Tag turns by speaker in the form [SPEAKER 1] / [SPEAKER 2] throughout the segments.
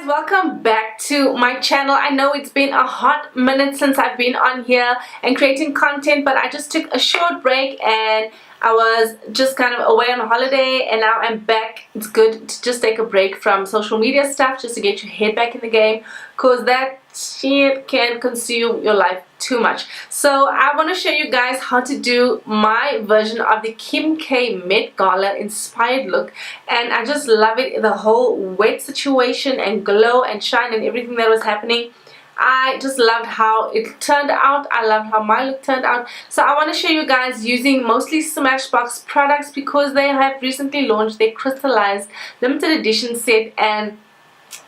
[SPEAKER 1] welcome back to my channel. I know it's been a hot minute since I've been on here and creating content, but I just took a short break and I was just kind of away on a holiday, and now I'm back. It's good to just take a break from social media stuff just to get your head back in the game, because that shit can consume your life too much. So I want to show you guys how to do my version of the Kim K Met Gala inspired look, and I just love it, the whole wet situation and glow and shine and everything that was happening. I just loved how it turned out. I loved how my look turned out. So I want to show you guys using mostly Smashbox products, because they have recently launched their Crystalized limited edition set, and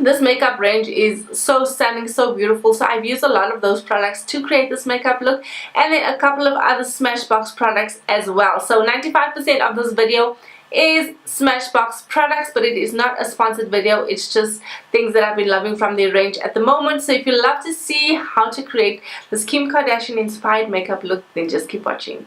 [SPEAKER 1] this makeup range is so stunning, so beautiful. So I've used a lot of those products to create this makeup look, and then a couple of other Smashbox products as well. So 95% of this video is Smashbox products, but it is not a sponsored video. It's just things that I've been loving from their range at the moment. So if you love to see how to create this Kim Kardashian inspired makeup look, then just keep watching.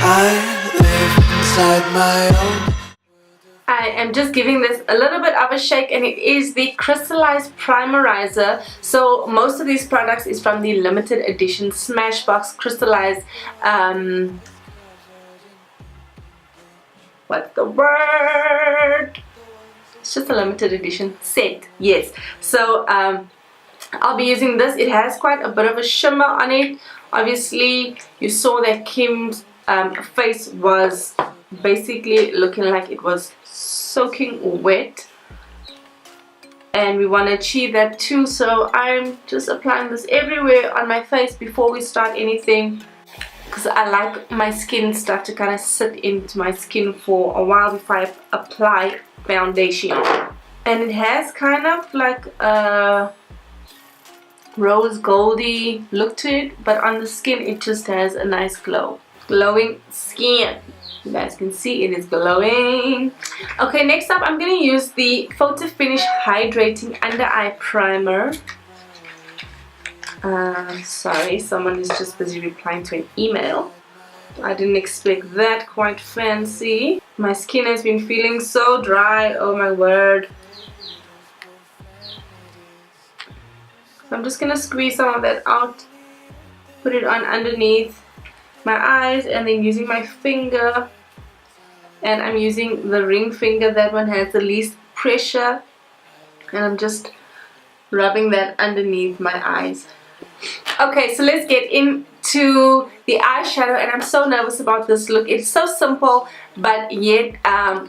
[SPEAKER 2] I live inside my own.
[SPEAKER 1] I am just giving this a little bit of a shake, and it is the Crystalized Primerizer. So most of these products is from the limited edition Smashbox Crystalized what's the word? It's just a limited edition set, yes. So I'll be using this. It has quite a bit of a shimmer on it. Obviously you saw that Kim's face was basically looking like it was soaking wet, and we want to achieve that too. So I'm just applying this everywhere on my face before we start anything, because I like my skin stuff to kind of sit into my skin for a while before I apply foundation. And it has kind of like a rose goldy look to it, but on the skin it just has a nice glow. Glowing skin. You guys can see it is glowing. Okay, next up I'm going to use the Photofinish Hydrating Under Eye Primer. Sorry, someone is just busy replying to an email. I didn't expect that. Quite fancy. My skin has been feeling so dry, oh my word. So I'm just going to squeeze some of that out, put it on underneath my eyes, and then using my finger, and I'm using the ring finger, that one has the least pressure, and I'm just rubbing that underneath my eyes. Okay, so let's get into the eyeshadow, and I'm so nervous about this look. It's so simple, but yet I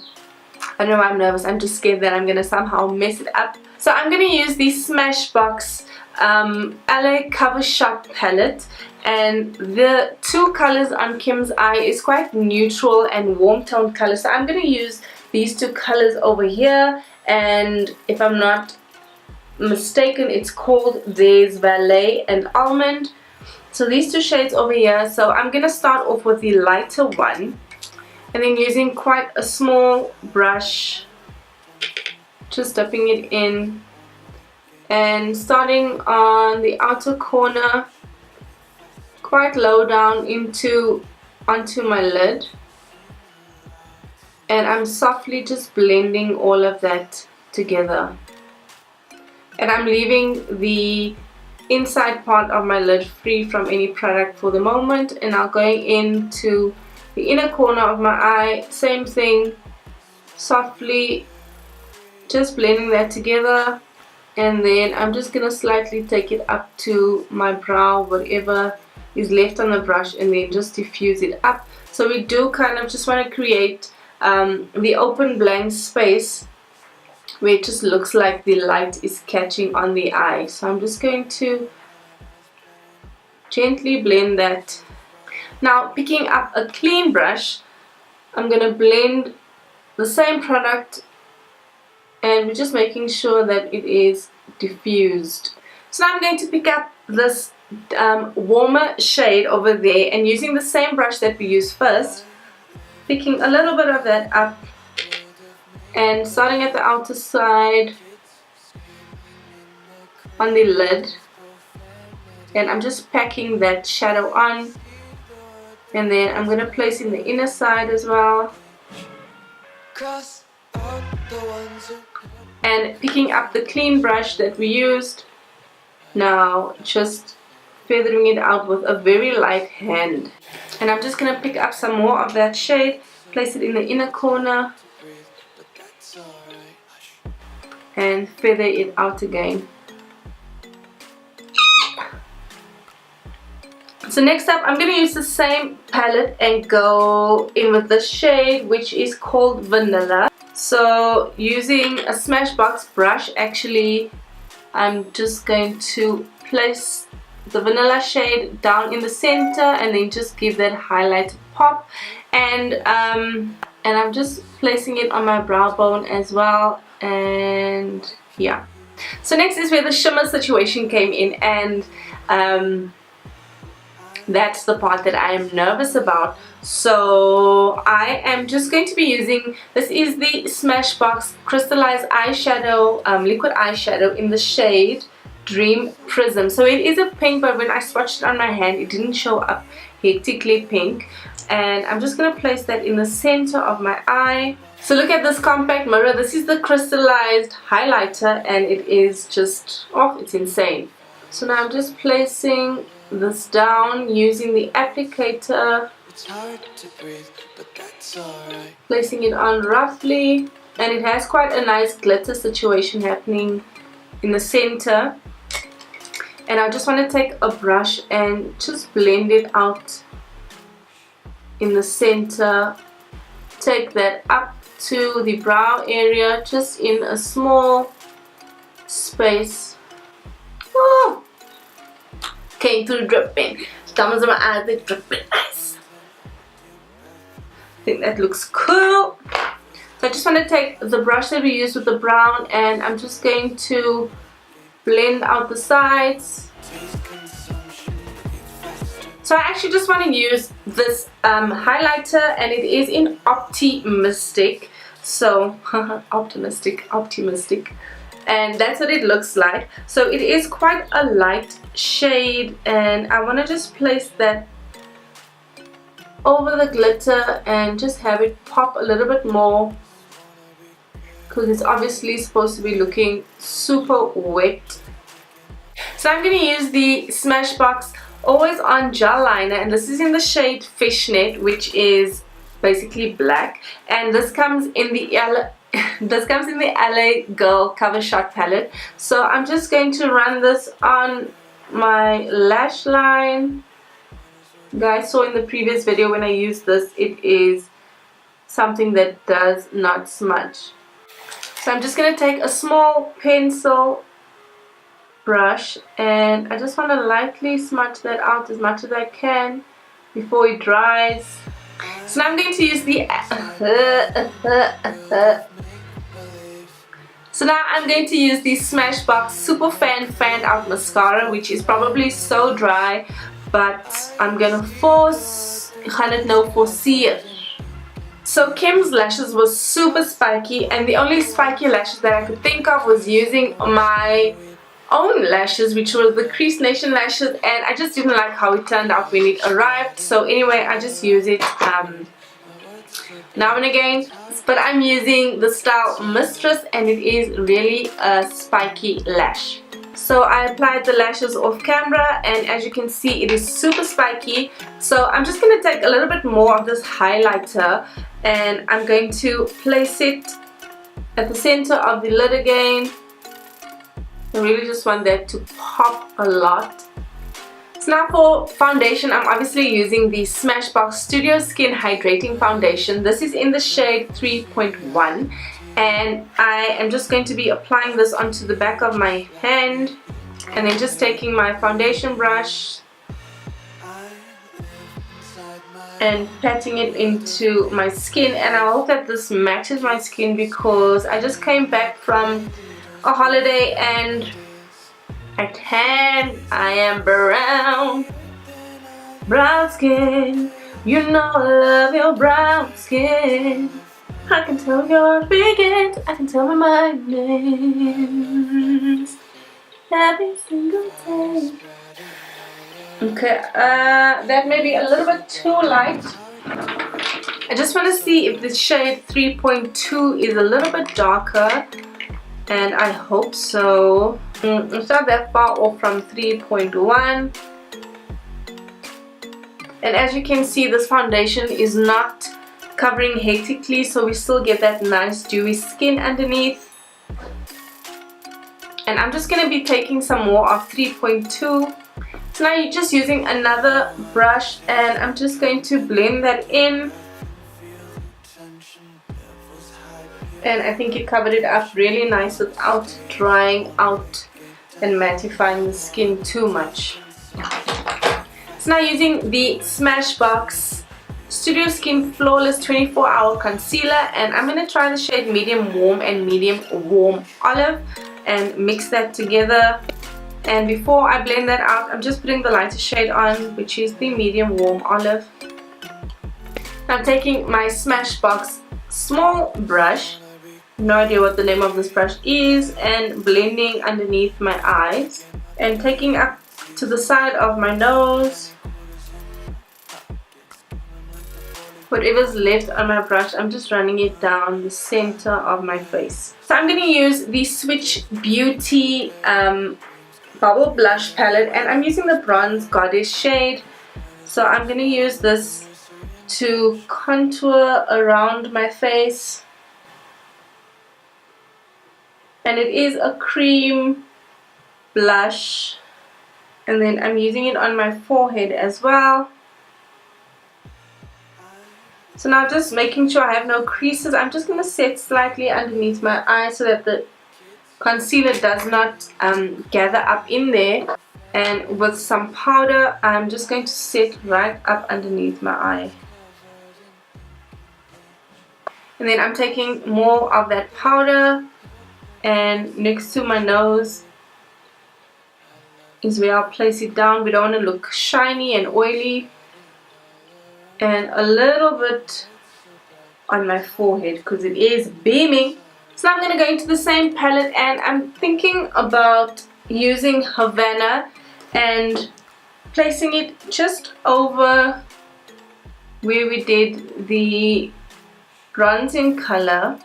[SPEAKER 1] don't know why I'm nervous. I'm just scared that I'm gonna somehow mess it up. So I'm gonna use the Smashbox Alway Cover Shot palette, and the two colors on Kim's eye is quite neutral and warm toned colors. So I'm going to use these two colors over here, and if I'm not mistaken it's called There's Valet and Almond. So these two shades over here. So I'm going to start off with the lighter one, and then using quite a small brush, just dipping it in and starting on the outer corner, quite low down onto my lid, and I'm softly just blending all of that together, and I'm leaving the inside part of my lid free from any product for the moment. And now going into the inner corner of my eye, same thing, softly just blending that together, and then I'm just gonna slightly take it up to my brow, whatever is left on the brush, and then just diffuse it up. So we do kind of just want to create the open blank space where it just looks like the light is catching on the eye. So I'm just going to gently blend that. Now picking up a clean brush, I'm going to blend the same product, and we're just making sure that it is diffused. So now I'm going to pick up this warmer shade over there, and using the same brush that we used first, picking a little bit of that up and starting at the outer side on the lid, and I'm just packing that shadow on, and then I'm going to place in the inner side as well, and picking up the clean brush that we used, now just feathering it out with a very light hand. And I'm just going to pick up some more of that shade, place it in the inner corner, and feather it out again. So next up, I'm going to use the same palette and go in with the shade which is called Vanilla. So using a Smashbox brush, actually I'm just going to place the vanilla shade down in the center and then just give that highlight pop, and I'm just placing it on my brow bone as well. And yeah, so next is where the shimmer situation came in, and that's the part that I am nervous about. So I am just going to be using, this is the Smashbox Crystalized Eyeshadow, liquid eyeshadow in the shade Dream Prism. So it is a pink, but when I swatched it on my hand it didn't show up hectically pink, and I'm just going to place that in the center of my eye. So look at this compact mirror. This is the Crystalized Highlighter, and it is just, oh, it's insane. So now I'm just placing this down using the applicator, placing it on roughly, and it has quite a nice glitter situation happening in the center. And I just want to take a brush and just blend it out in the center, take that up to the brow area, just in a small space. Oh, came through dripping. Diamonds in my eyes, they're dripping nice. I think that looks cool. So I just want to take the brush that we used with the brown, and I'm just going to blend out the sides. So I actually just want to use this highlighter, and it is in Optimistic. So optimistic, and that's what it looks like. So it is quite a light shade, and I want to just place that over the glitter and just have it pop a little bit more, because it's obviously supposed to be looking super wet. So I'm going to use the Smashbox Always On Gel Liner, and this is in the shade Fishnet, which is basically black, and this comes in the LA Girl Cover Shot palette. So I'm just going to run this on my lash line. You guys saw in the previous video when I used this, it is something that does not smudge. So I'm just going to take a small pencil brush, and I just want to lightly smudge that out as much as I can before it dries. So now I'm going to use the Smashbox Super Fan Out Mascara, which is probably so dry, but I'm gonna force it. So Kim's lashes was super spiky, and the only spiky lashes that I could think of was using my own lashes, which were the Creased Nation lashes, and I just didn't like how it turned out when it arrived. So anyway, I just use it now and again, but I'm using the style Mistress, and it is really a spiky lash. So I applied the lashes off camera, and as you can see, it is super spiky. So I'm just going to take a little bit more of this highlighter, and I'm going to place it at the center of the lid again. I really just want that to pop a lot. So now for foundation, I'm obviously using the Smashbox Studio Skin Hydrating Foundation. This is in the shade 3.1, and I am just going to be applying this onto the back of my hand, and then just taking my foundation brush and patting it into my skin. And I hope that this matches my skin, because I just came back from a holiday and I am brown skin. You know I love your brown skin. I can tell you're big, I can tell my names every single day. Okay, that may be a little bit too light. I just want to see if the shade 3.2 is a little bit darker, and I hope so. It's not that far off from 3.1. And as you can see, this foundation is not covering hectically, so we still get that nice dewy skin underneath. And I'm just going to be taking some more of 3.2. So now you're just using another brush, and I'm just going to blend that in. And I think it covered it up really nice without drying out and mattifying the skin too much. So now using the Smashbox Studio Skin Flawless 24-Hour Concealer, and I'm going to try the shade Medium Warm and Medium Warm Olive and mix that together. And before I blend that out, I'm just putting the lighter shade on, which is the Medium Warm Olive. I'm taking my Smashbox small brush, no idea what the name of this brush is, and blending underneath my eyes and taking up to the side of my nose. Whatever's left on my brush, I'm just running it down the center of my face. So I'm going to use the Swiitch Beauty Bubble Blush Palette, and I'm using the Bronze Goddess shade. So I'm going to use this to contour around my face. And it is a cream blush, and then I'm using it on my forehead as well. So now just making sure I have no creases, I'm just going to set slightly underneath my eye so that the concealer does not gather up in there. And with some powder, I'm just going to set right up underneath my eye. And then I'm taking more of that powder, and next to my nose is where I'll place it down. We don't want to look shiny and oily. And a little bit on my forehead because it is beaming. So now I'm going to go into the same palette, and I'm thinking about using Havana and placing it just over where we did the bronzing color.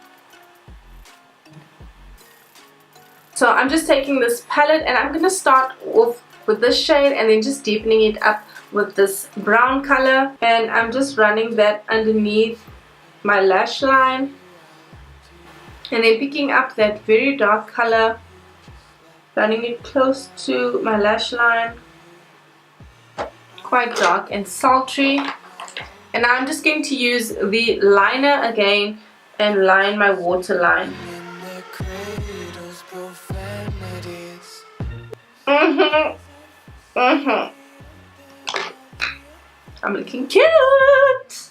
[SPEAKER 1] So I'm just taking this palette, and I'm going to start off with this shade and then just deepening it up with this brown color, and I'm just running that underneath my lash line, and then picking up that very dark color, running it close to my lash line, quite dark and sultry. And now I'm just going to use the liner again and line my waterline. I'm looking cute.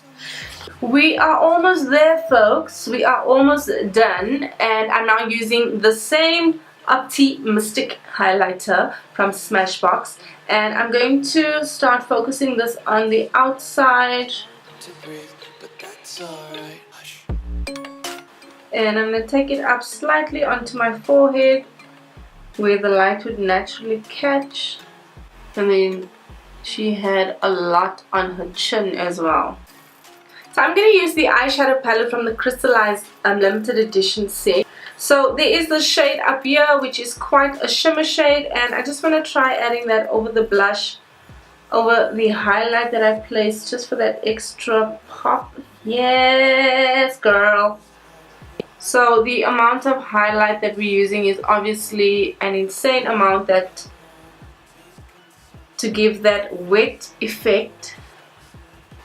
[SPEAKER 1] We are almost there, folks. We are almost done, and I'm now using the same Optimistic highlighter from Smashbox, and I'm going to start focusing this on the outside. And I'm going to take it up slightly onto my forehead where the light would naturally catch. And then she had a lot on her chin as well. So I'm going to use the eyeshadow palette from the Crystalized limited edition set. So there is the shade up here, which is quite a shimmer shade, and I just want to try adding that over the blush, over the highlight that I placed, just for that extra pop. Yes, girl. So the amount of highlight that we're using is obviously an insane amount, that to give that wet effect.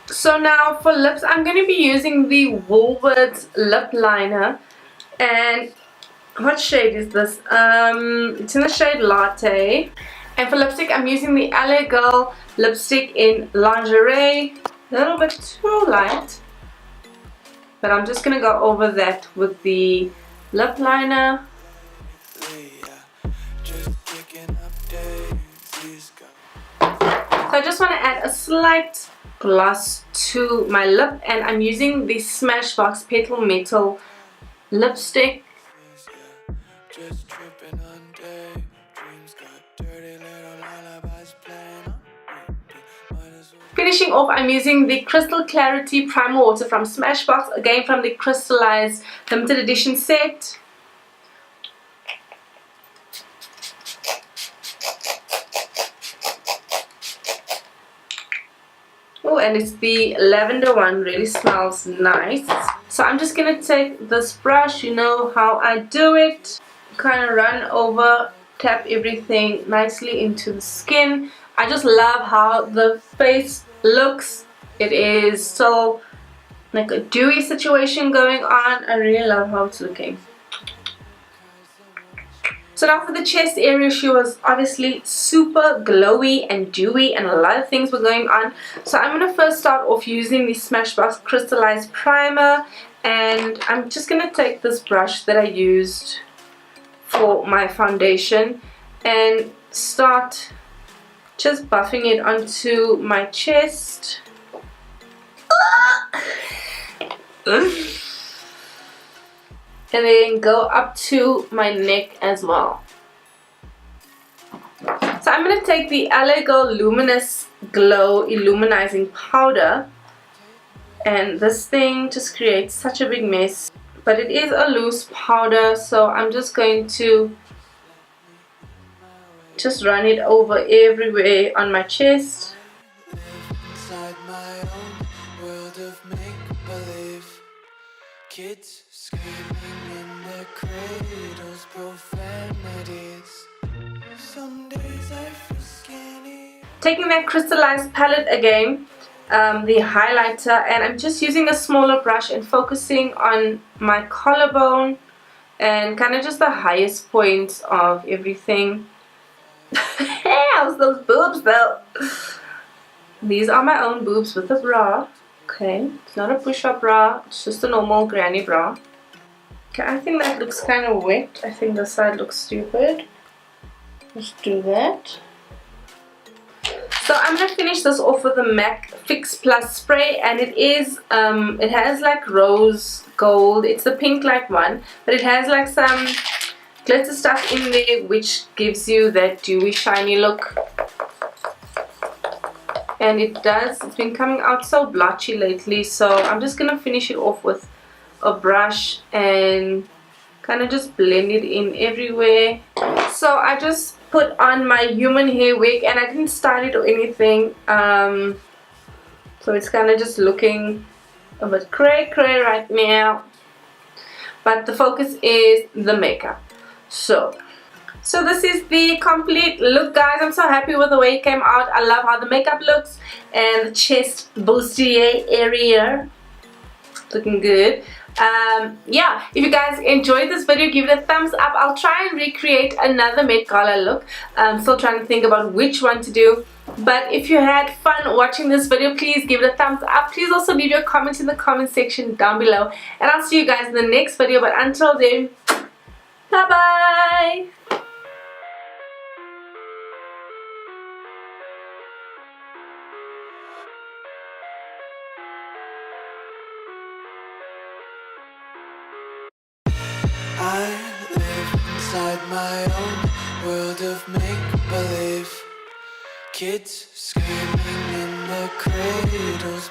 [SPEAKER 1] So now for lips, I'm going to be using the Woolworths lip liner, and what shade is this? It's in the shade Latte. And for lipstick, I'm using the Alway Girl lipstick in Lingerie. A little bit too light, but I'm just going to go over that with the lip liner. So I just want to add a slight gloss to my lip, and I'm using the Smashbox Petal Metal lipstick. Finishing off, I'm using the Crystal Clarity Primer Water from Smashbox, again from the Crystalized Limited Edition set. Oh, and it's the lavender one, really smells nice. So I'm just gonna take this brush, you know how I do it, kind of run over, tap everything nicely into the skin. I just love how the face looks. It is so like a dewy situation going on. I really love how it's looking. So now for the chest area, she was obviously super glowy and dewy and a lot of things were going on. So I'm going to first start off using the Smashbox Crystalized Primer, and I'm just going to take this brush that I used for my foundation and start just buffing it onto my chest. And then go up to my neck as well. So I'm going to take the Alway Girl Luminous Glow Illuminizing Powder, and this thing just creates such a big mess, but it is a loose powder, so I'm just going to just run it over everywhere on my chest.
[SPEAKER 2] Inside my own world of make-believe, kids screaming in their cradles, profanities. Some days I feel skinny.
[SPEAKER 1] Taking that crystallized palette again, the highlighter, and I'm just using a smaller brush and focusing on my collarbone and kind of just the highest points of everything. How's those boobs though? These are my own boobs with a bra. Okay, it's not a push-up bra, it's just a normal granny bra. Okay, I think that looks kind of wet. I think this side looks stupid. Let's do that. So I'm gonna finish this off with the MAC Fix Plus spray, and it is it has like rose gold. It's the Pinklite one, but it has like some glitter stuff in there which gives you that dewy shiny look. And it's been coming out so blotchy lately, so I'm just gonna finish it off with a brush and kind of just blend it in everywhere. So I just put on my human hair wig, and I didn't style it or anything, so it's kind of just looking a bit cray right now, but the focus is the makeup. So this is the complete look, guys. I'm so happy with the way it came out. I love how the makeup looks, and the chest bustier area looking good. Yeah, if you guys enjoyed this video, give it a thumbs up. I'll try and recreate another Met Gala look. I'm still trying to think about which one to do, but if you had fun watching this video, please give it a thumbs up. Please also leave your comments in the comment section down below, and I'll see you guys in the next video. But until then, bye bye.
[SPEAKER 2] I live inside my own world of make-believe, kids screaming in their cradles,